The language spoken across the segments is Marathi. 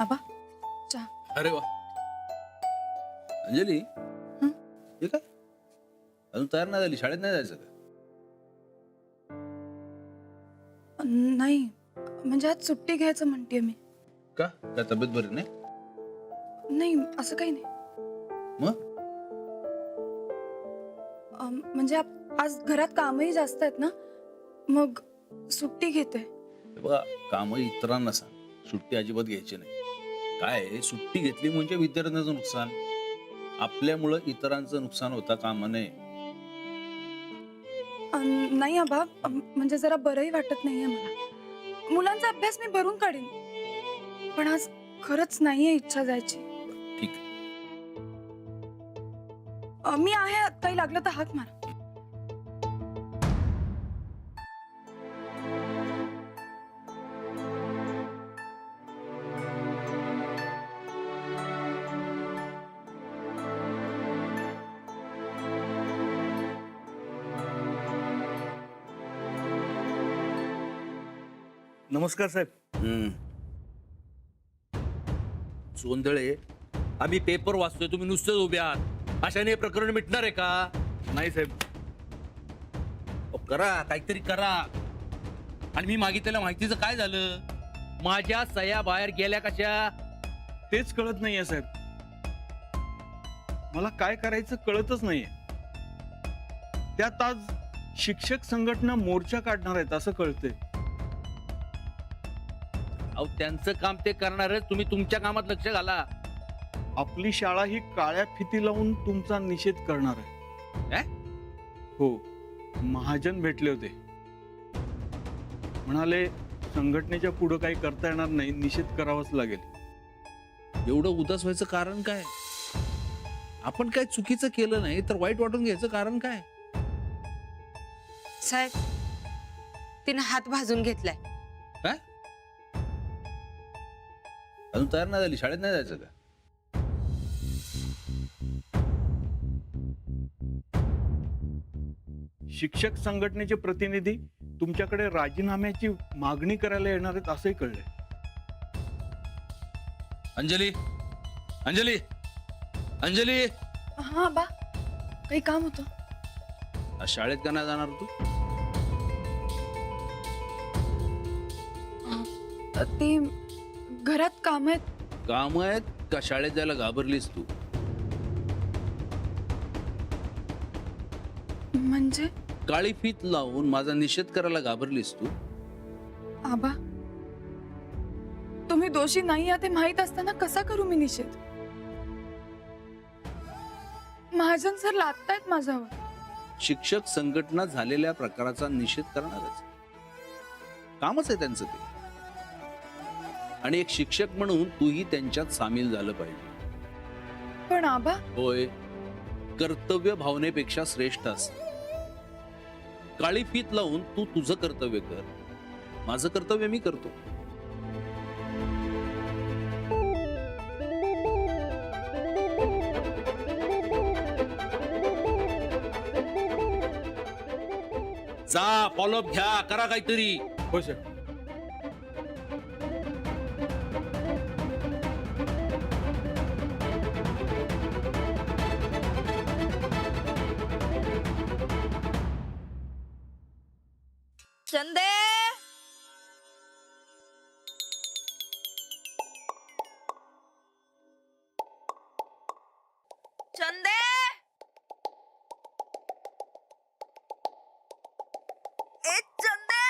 आबा चहा. अरे वा अंजली हे काय अजून तयार नाही झाली शाळेत नाही जायचं का नाही म्हणजे आज सुट्टी घ्यायचं म्हणते मी. का काय तब्येत बरी नाही नाही असं काही नाही. मग म्हणजे आज घरात कामही जास्त आहेत ना मग सुट्टी घेते. हे बघा काम इतरांना सांग सुट्टी अजिबात घ्यायची नाही. काय आहे, सुट्टी घेतली म्हणजे विद्यार्थ्यांचं नुकसान आपल्यामुळं इतरांचं नुकसान होता कामा नये. नाही आबा म्हणजे जरा बरंही वाटत नाहीये मला. मुलांचा अभ्यास मी भरून काढीन पण आज खरंच नाहीये इच्छा जायची. ठीक आहे. मी आहे काही लागलं तर हाक मार. नमस्कार साहेब. सोंदळे आम्ही पेपर वाचतोय तुम्ही नुसतेच उभे आहात. अशाने हे प्रकरण मिटणार आहे का? नाही साहेब. करा काहीतरी करा. आणि मी मागितलेल्या माहितीचं काय झालं? माझ्या सह्या बाहेर गेल्या कशा? तेच कळत नाहीये साहेब. मला काय करायचं कळतच नाहीये. त्यात आज शिक्षक संघटना मोर्चा काढणार आहेत असं कळतंय. अहो त्यांचं काम ते करणारच तुम्ही तुमच्या कामात लक्ष घाला. आपली शाळा ही काळ्या फिती लावून तुमचा निषेध करणार आहे. काय? हो महाजन भेटले होते. म्हणाले संघटनेच्या पुढे काही करता येणार नाही निषेध करावाच लागेल. एवढं उदास व्हायचं कारण काय? आपण काय चुकीचं केलं नाही तर वाईट वाटून घ्यायचं कारण काय? साहेब तिने हात भाजून घेतलाय. काय अजून तयार नाही झाली शाळेत नाही जायचं का? शिक्षक संघटनेचे प्रतिनिधी तुमच्याकडे राजीनाम्याची मागणी करायला येणार आहेत असंही कळलंय. अंजली अंजली अंजली हा आबा काही काम होतं. आज शाळेत का नाही जाणार तू? ते घरात काम आहेत. काम आहेत का शाळेत जायला घाबरलीस तू? म्हणजे काळी फीत लावून माझा निषेध करायला घाबरलीस तू? आबा तुम्ही दोषी नाही आहात हे माहित असताना कसा करू मी निषेध? महाजन सर लादतायत माझ्यावर. शिक्षक संघटना झालेल्या प्रकाराचा निषेध करणारच कामच आहे त्यांचं ते. आणि एक शिक्षक म्हणून तूही त्यांच्यात सामील झालं पाहिजे. पण आबा होय कर्तव्य भावनेपेक्षा श्रेष्ठ असत. काळी फीत लावून तू तुझं कर्तव्य कर. माझं कर्तव्य मी करतो. जा फॉलोअप घ्या करा काहीतरी. हो सर. चंदे चंदे ए चंदे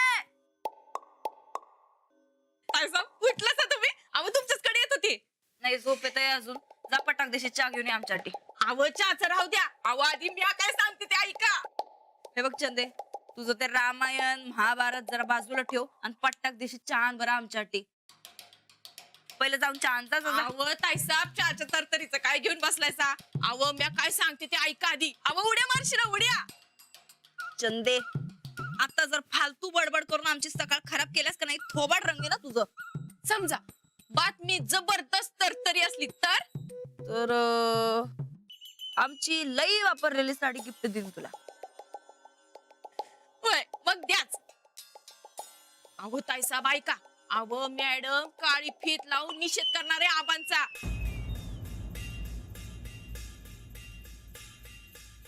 उठलास ना तुम्ही? अहो तुमच्याचकडे येत होती. नाही झोप येत आहे अजून. जा पटाक देशी चहा घेऊन ये आमच्यासाठी. अहो चहाचं राहू द्या. अहो आधी मी काय सांगते ते ऐका. हे बघ चंदे तुझं ते रामायण महाभारत जरा बाजूला ठेव आणि पट्टाक देशी चहा बरं आमच्यासाठी. पहिले जाऊन चहाचा. अहो ताईसाहेब चहाच्या तरतरीचं काय घेऊन बसलायसा? अहो मी काय सांगते ते ऐका आधी. अहो उड्या मारशील उड्या. चंदे आता जर फालतू बडबड करून आमची सकाळ खराब केल्यास का नाही थोबाड रंगे ना तुझं. समजा बातमी जबरदस्त तरतरी असली तर आमची लई वापरलेली साडी गिफ्ट देईन तुला. होय मग द्याच. अहो ताईसाहेब ऐका अव मॅडम काळी फीत लावून निषेध करणारे आबांचा.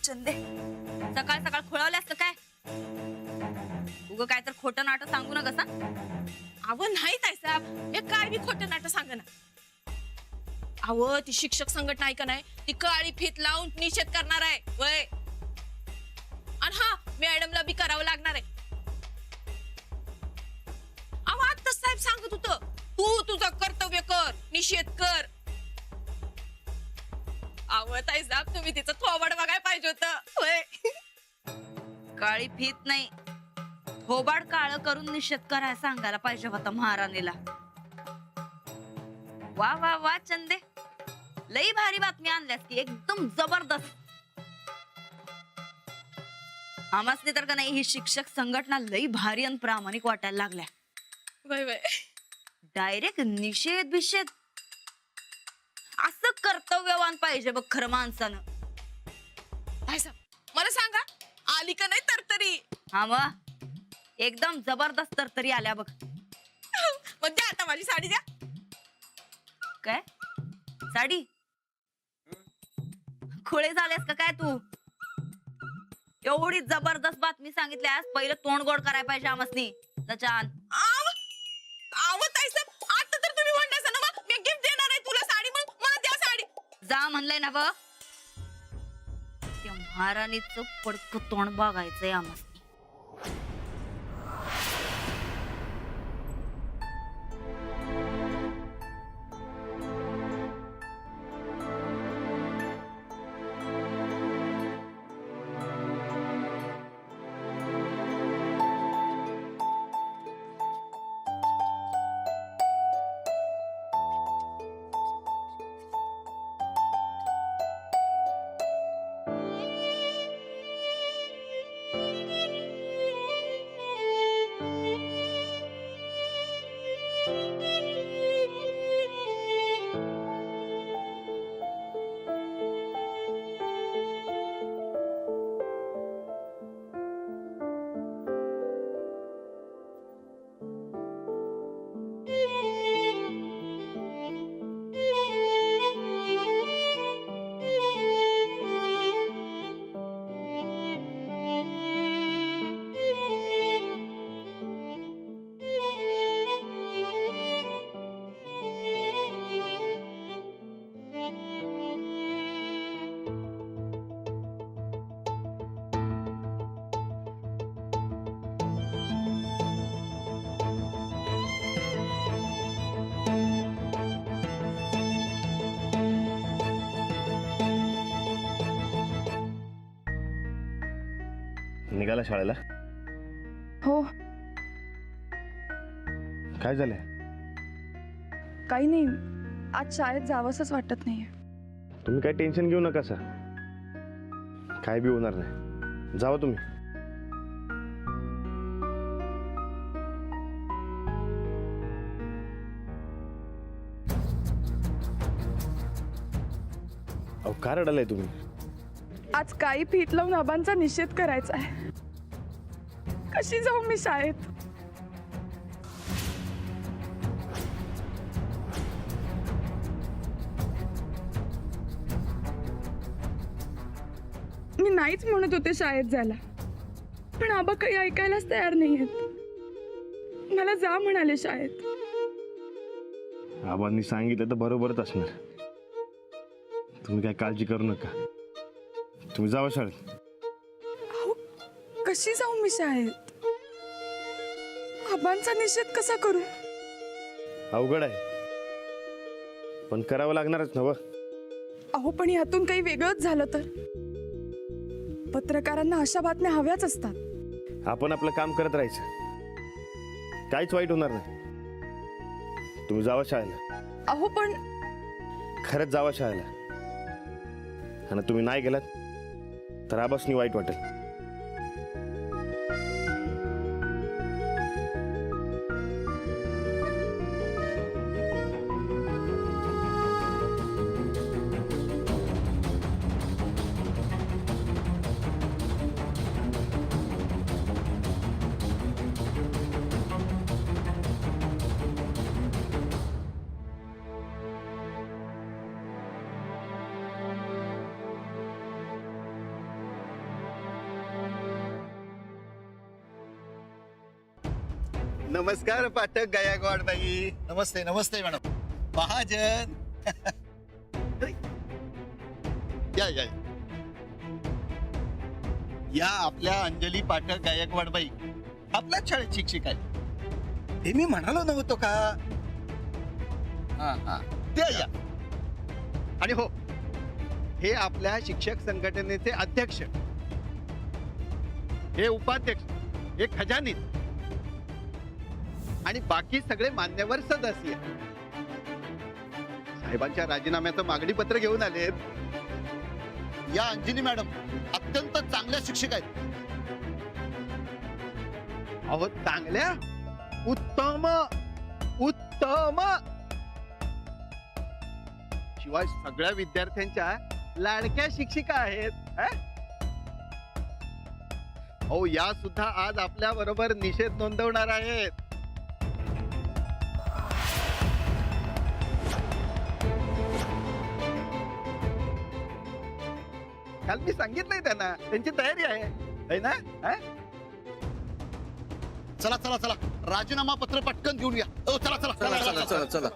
चंदे सकाळ सकाळ खोळवल्यास का काय? उग काय तर खोटं नाटक सांगू नका सा. अव नाही ताईसाहेब, मी काय बी खोटं नाटक सांगना. अव ती शिक्षक संघटना आहे का नाही, ती काळी फीत लावून निषेध करणार आहे वय. आणि हा मॅडमला बी करावं लागणार आहे. अव आता साहेब सांगत होत, तू तुझं कर्तव्य कर, निषेध कर. अव ताईसाहेब तुम्ही तिचं थोबाड बघायला पाहिजे होतं वय. काळी फीत नाही, थोबाड काळ करून निषेध करायला सांगायला पाहिजे होता महाराणीला. वा वा वा चंदे, लई भारी बातमी आणल्यास की, एकदम जबरदस्त. आमासने तर का नाही ही शिक्षक संघटना लई भारी आणि प्रामाणिक वाटायला लागल्या. वय वय. डायरेक्ट निषेध बिषेध असं कर्तव्यवान पाहिजे बघ खरं माणसानं. ताईसाहेब मला सांगा, आली का नाही तरतरी? हा मग एकदम जबरदस्त तर तरी आल्या बघ. मग द्या आता माझी साडी द्या. काय साडी? खोळे झालेस का काय तू? एवढी जबरदस्त बातमी सांगितल्यास पहिलं तोंड गोड करायला पाहिजे आमसनी. त्याच्यान आव ताईसाहेब आता तर तुम्ही म्हणताय ना मग मी गिफ्ट देणार आहे तुला साडी, मग मला द्या साडी. जा म्हणलंय ना बघ, त्या महाराणीचं पडकं तोंड बघायचंय आमसनी. निघाला शाळेला? हो. काय झालंय? काही नाही, आज शाळेत जावंसच वाटत नाहीये. तुम्ही काय टेन्शन घेऊ नका सर, काय बी होणार नाही. जावा तुम्ही. अहो का रडालाय तुम्ही? आज काही फीत लावून आबांचा निषेध करायचा आहे. कशी जाऊ मी शाळेत? मी नाहीच म्हणत होते शाळेत जायला, पण आबा काही ऐकायलाच तयार नाहीयेत. मला जा म्हणाले शाळेत. आबांनी सांगितलं तर बरोबरच असणार. तुम्ही काय काळजी करू नका, तुम्ही जावा शाळेत. अहो, कशी जाऊ मी शाळेत? आबांचा निषेध कसा करू? अवघड आहे, पण करावं लागणारच ना. अहो पण यातून काही वेगळंच झालं तर? पत्रकारांना अशा बातम्या हव्याच असतात. आपण आपलं काम करत राहायचं, काहीच वाईट होणार नाही. तुम्ही जावा शाळेला. अहो पण खरंच जावा शाळेला, आणि तुम्ही नाही गेलात तर आबासनी वाईट वाटेल. नमस्कार पाठक गायकवाड बाई. नमस्ते नमस्ते मॅडम. महाजन. या या या आपल्या अंजली पाठक गायकवाड बाई आपल्याच शाळेत शिक्षिका आहे. ते मी म्हणालो नव्हतो का? हा हा त्या या. आणि हो, हे आपल्या शिक्षक संघटनेचे अध्यक्ष, हे उपाध्यक्ष, हे खजानीत आणि बाकी सगळे मान्यवर सदस्य साहेबांच्या राजीनाम्याचं मागणी पत्र घेऊन आलेत. या अंजली मॅडम अत्यंत चांगल्या शिक्षक आहेत. अहो चांगल्या, उत्तम उत्तम, शिवाय सगळ्या विद्यार्थ्यांच्या लाडक्या शिक्षिका आहेत. हो, या सुद्धा आज आपल्या बरोबर निषेध नोंदवणार आहेत. काल मी सांगितलंय त्यांना, त्यांची तयारी आहे ना? चला चला चला, राजीनामा पत्र पटकन घेऊन या. चला चला चला चला चला चला.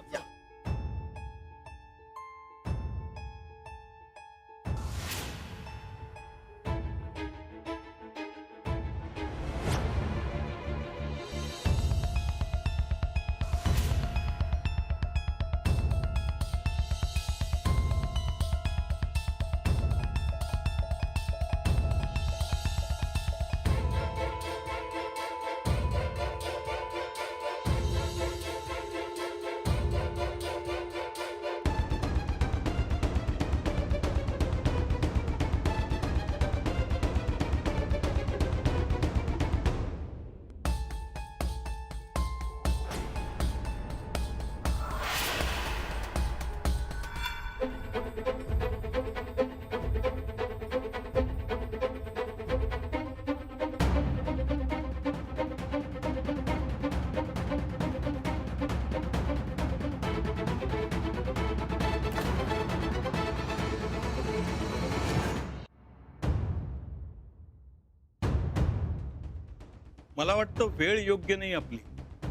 मला वाटतं वेळ योग्य नाही आपली,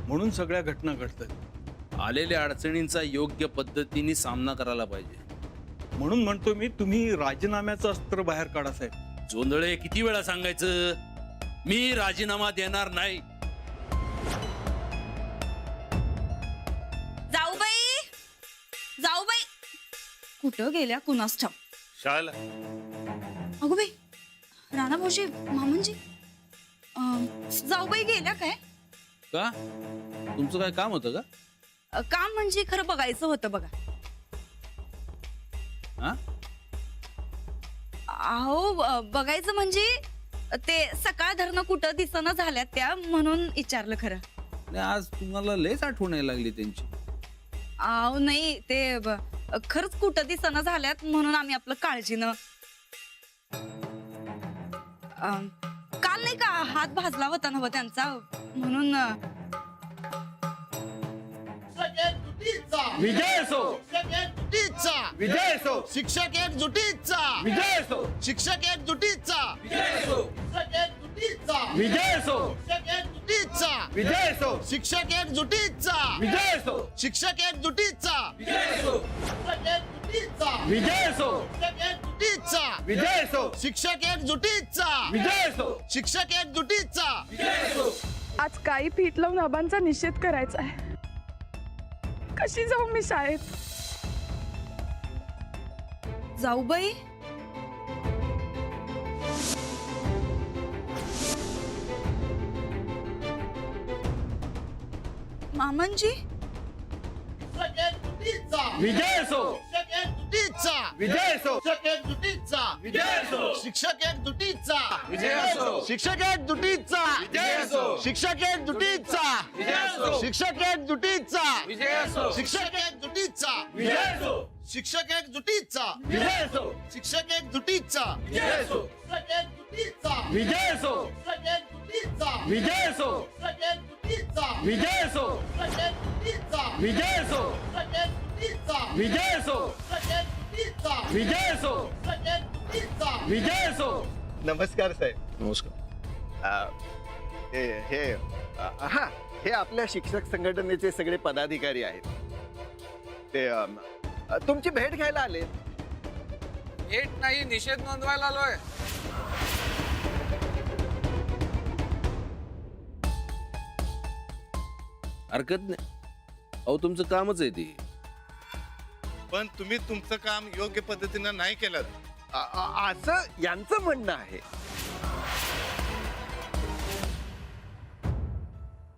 म्हणून सगळ्या घटना घडतात. आलेल्या अडचणींचा योग्य पद्धतीने सामना करायला पाहिजे. म्हणून म्हणतो मी, तुम्ही राजीनाम्याचं अस्त्र बाहेर काढा साहेब. जोंधळे, किती वेळा सांगायचं? मी राजीनामा देणार नाही. जाऊबाई, जाऊबाई कुठं गेल्या कुणास ठाव. शाळेला. अगो बाई, राणा भाऊजी, मामनजी, जाऊबाई गेल्या काय? का? तुमचं काय काम होतं का? काम म्हणजे खरं बघायचं होतं बघा. हा? अहो बघायचं म्हणजे ते सकाळ धरणं कुठं दिसना झाल्या त्या, म्हणून विचारलं खरं. आणि आज तुम्हाला लयच आठवण यायला लागली त्यांची. अहो नाही, ते खरंच कुठं दिसना झाल्यात म्हणून आम्ही आपलं काळजीनं. काल नाही का हात भाजला होता ना त्यांचा, म्हणून. विजय असो. विजय असो. शिक्षक एकजुटीचा विजय असो. शिक्षक एकजुटीचा विजय असो. विजय असो. विजय असो. शिक्षक एकजुटीचा विजय असो. शिक्षक एकजुटीचा विजय असो. विजय असो. विजय असो. शिक्षक एकजुटीचा विजय असो. शिक्षक एकजुटीचा विजय असो. आज काही पीठ लावून आबांचा निषेध करायचा आहे. कशी जाऊ मी शाळेत? जाऊबाई, मामनजी, विजय असो. विजय असो. विजय असो. शिक्षक एकजुटीचा विजय असो. शिक्षक एकजुटीचा विजय असो. शिक्षक एकजुटीचा विजय असो. शिक्षक एकजुटीचा विजय असो. शिक्षक एकजुटीचा विजय असो. शिक्षक एकजुटीचा विजय असो. शिक्षक एकजुटीचा विजय असो. विजय असो. विजय असो. विजय असो. विजय असो. विजय असो. विजय असो. विजय असो. नमस्कार साहेब. नमस्कार. हे हा, हे आपल्या शिक्षक संघटनेचे सगळे पदाधिकारी आहेत. ते तुमची भेट घ्यायला आले. भेट नाही, निषेध नोंदवायला आलोय. हरकत नाही. अहो तुमचं कामच आहे ते. पण तुम्ही तुमचं काम योग्य पद्धतीनं नाही केलं. असं यांचं म्हणणं आहे.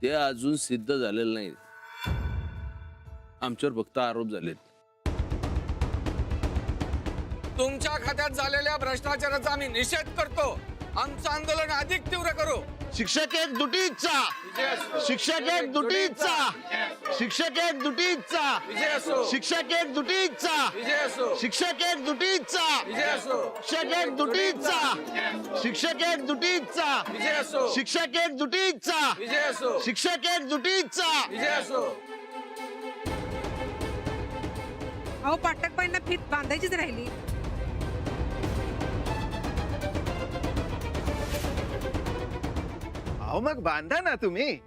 ते अजून सिद्ध झालेलं नाही. आमच्यावर फक्त आरोप झालेत. तुमच्या खात्यात झालेल्या भ्रष्टाचाराचा आम्ही निषेध करतो. आमचं आंदोलन अधिक तीव्र करू. शिक्षक एकजुटीचा, शिक्षक एकजुटीचा, शिक्षक एकजुटीचा, विजय असो, शिक्षक एकजुटीचा, विजय असो, शिक्षक एकजुटीचा, विजय असो, शिक्षक एकजुटीचा, शिक्षक एकजुटीचा, विजय असो, शिक्षक एकजुटीचा, विजय असो, शिक्षक एकजुटीचा. विजय असो. अहो पाटकबाईंना फीत बांधायचीच राहिली. अहो मग बांधा ना तुम्ही.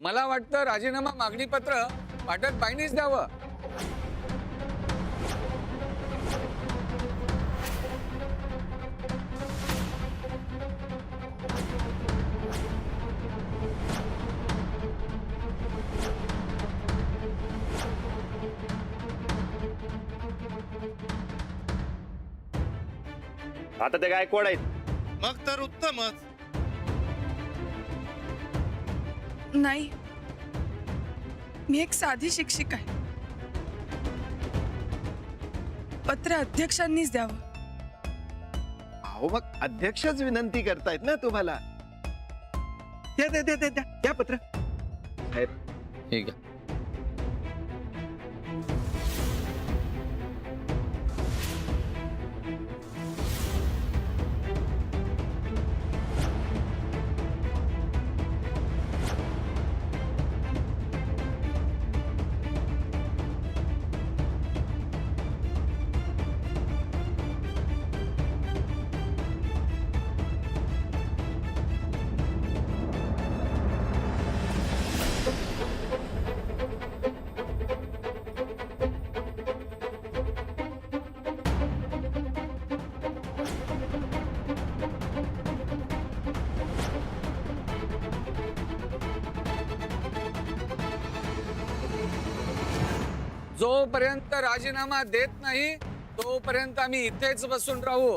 मला वाटतं राजीनामा मागणी पत्र पाठक बाईंनीच द्यावं. आता ते गायकवाड आहेत. मग तर उत्तमच. नाही, मी एक साधी शिक्षिका आहे. पत्र अध्यक्षांनीच द्यावं. अहो मग अध्यक्षच विनंती करतायत ना तुम्हाला. द्या द्या द्या द्या द्या द्या पत्र. ठीक आहे. जोपर्यंत राजीनामा देत नाही तोपर्यंत आम्ही इथेच बसून राहू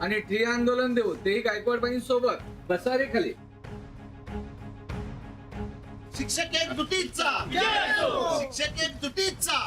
आणि ठिय्या आंदोलन देऊ, तेही गायकवाड बाईंसोबत. बसा रे खाली. शिक्षक एकजुटीचा, शिक्षक एकजुटीचा.